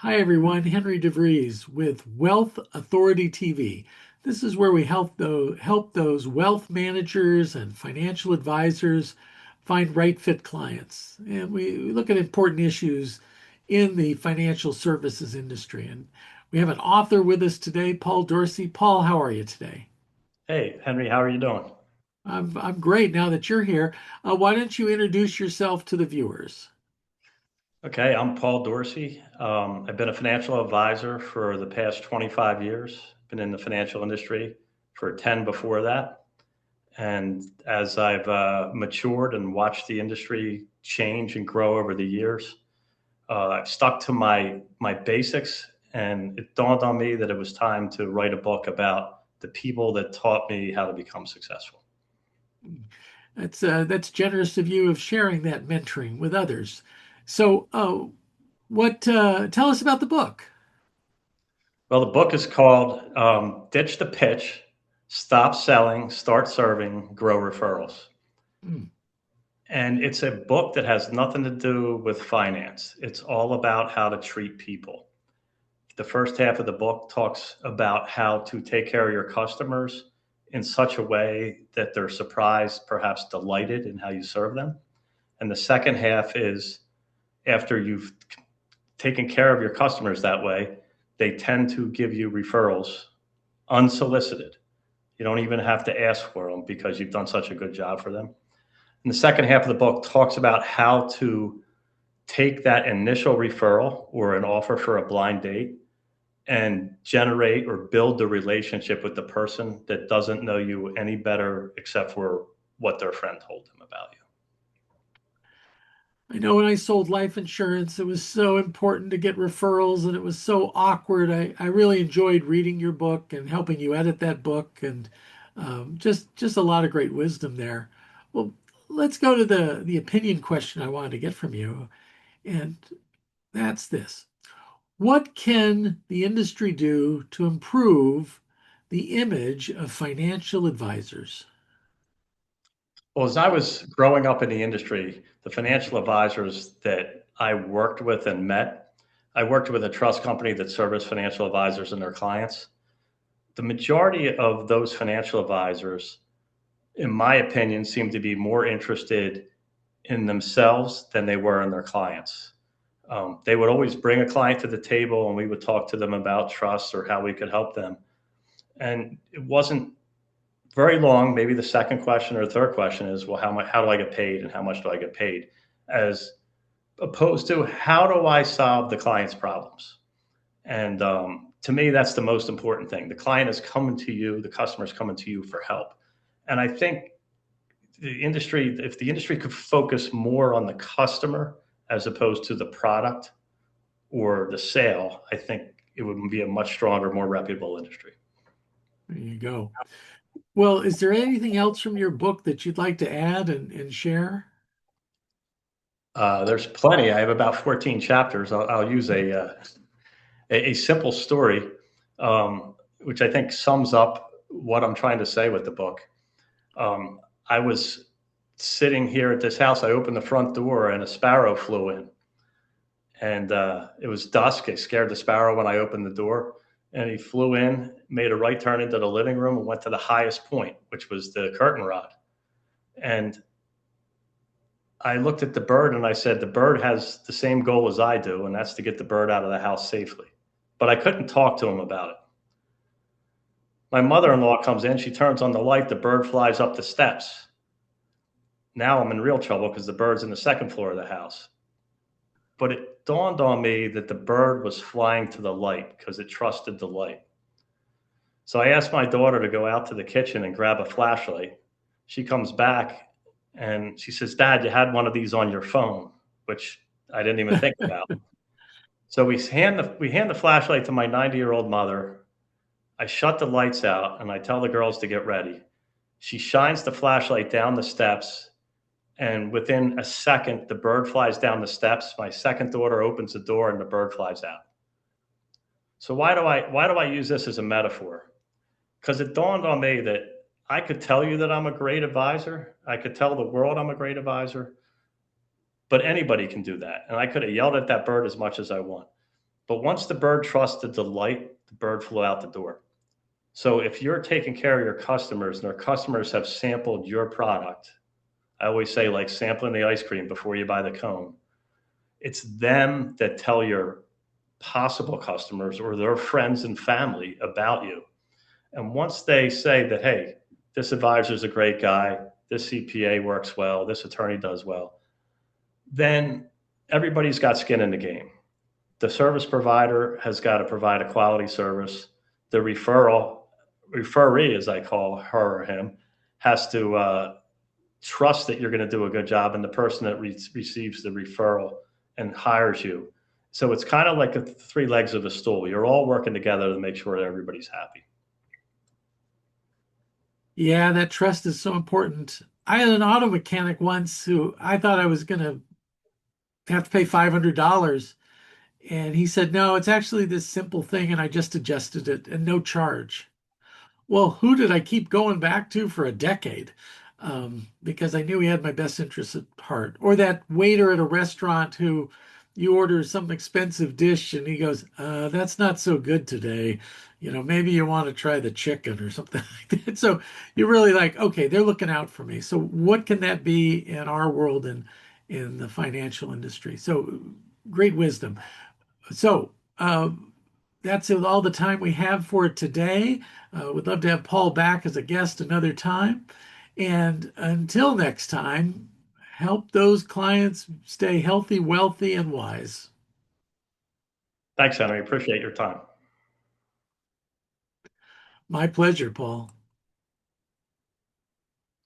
Hi, everyone. Henry DeVries with Wealth Authority TV. This is where we help those wealth managers and financial advisors find right fit clients. And we look at important issues in the financial services industry. And we have an author with us today, Paul Dorsey. Paul, how are you today? Hey, Henry, how are you doing? I'm great now that you're here. Why don't you introduce yourself to the viewers? Okay, I'm Paul Dorsey. I've been a financial advisor for the past 25 years. Been in the financial industry for 10 before that. And as I've matured and watched the industry change and grow over the years, I've stuck to my basics. And it dawned on me that it was time to write a book about the people that taught me how to become successful. That's generous of you of sharing that mentoring with others. So, what tell us about the book? Well, the book is called Ditch the Pitch, Stop Selling, Start Serving, Grow Referrals. Hmm. And it's a book that has nothing to do with finance. It's all about how to treat people. The first half of the book talks about how to take care of your customers in such a way that they're surprised, perhaps delighted in how you serve them. And the second half is after you've taken care of your customers that way, they tend to give you referrals unsolicited. You don't even have to ask for them because you've done such a good job for them. And the second half of the book talks about how to take that initial referral or an offer for a blind date and generate or build the relationship with the person that doesn't know you any better except for what their friend told them about you. I know when I sold life insurance, it was so important to get referrals, and it was so awkward. I really enjoyed reading your book and helping you edit that book, and just a lot of great wisdom there. Well, let's go to the opinion question I wanted to get from you, and that's this. What can the industry do to improve the image of financial advisors? Well, as I was growing up in the industry, the financial advisors that I worked with and met, I worked with a trust company that serviced financial advisors and their clients. The majority of those financial advisors, in my opinion, seem to be more interested in themselves than they were in their clients. They would always bring a client to the table and we would talk to them about trust or how we could help them. And it wasn't very long. Maybe the second question or third question is, well, how do I get paid and how much do I get paid? As opposed to how do I solve the client's problems? And to me, that's the most important thing. The client is coming to you, the customer is coming to you for help. And I think if the industry could focus more on the customer as opposed to the product or the sale, I think it would be a much stronger, more reputable industry. There you go. Well, is there anything else from your book that you'd like to add and share? There's plenty. I have about 14 chapters. I'll use a simple story, which I think sums up what I'm trying to say with the book. I was sitting here at this house. I opened the front door and a sparrow flew in. And it was dusk. It scared the sparrow when I opened the door. And he flew in, made a right turn into the living room, and went to the highest point, which was the curtain rod. And I looked at the bird and I said, the bird has the same goal as I do, and that's to get the bird out of the house safely. But I couldn't talk to him about it. My mother in law comes in, she turns on the light, the bird flies up the steps. Now I'm in real trouble because the bird's in the second floor of the house. But it dawned on me that the bird was flying to the light because it trusted the light. So I asked my daughter to go out to the kitchen and grab a flashlight. She comes back and she says, Dad, you had one of these on your phone, which I didn't even think about. So we hand the flashlight to my 90-year-old mother. I shut the lights out and I tell the girls to get ready. She shines the flashlight down the steps, and within a second, the bird flies down the steps. My second daughter opens the door and the bird flies out. So why do I use this as a metaphor? Because it dawned on me that I could tell you that I'm a great advisor. I could tell the world I'm a great advisor, but anybody can do that. And I could have yelled at that bird as much as I want. But once the bird trusts the delight, the bird flew out the door. So if you're taking care of your customers and their customers have sampled your product, I always say, like sampling the ice cream before you buy the cone, it's them that tell your possible customers or their friends and family about you. And once they say that, hey, this advisor is a great guy, this CPA works well, this attorney does well, then everybody's got skin in the game. The service provider has got to provide a quality service. The referee, as I call her or him, has to trust that you're going to do a good job, and the person that receives the referral and hires you. So it's kind of like the three legs of a stool. You're all working together to make sure that everybody's happy. Yeah, that trust is so important. I had an auto mechanic once who I thought I was going to have to pay $500. And he said, no, it's actually this simple thing. And I just adjusted it and no charge. Well, who did I keep going back to for a decade? Because I knew he had my best interests at heart. Or that waiter at a restaurant who you order some expensive dish and he goes, that's not so good today. Maybe you want to try the chicken or something like that. So you're really like, okay, they're looking out for me. So what can that be in our world and in the financial industry? So great wisdom. So that's all the time we have for today. We'd love to have Paul back as a guest another time. And until next time, help those clients stay healthy, wealthy, and wise. Thanks, Henry. Appreciate your time. My pleasure, Paul.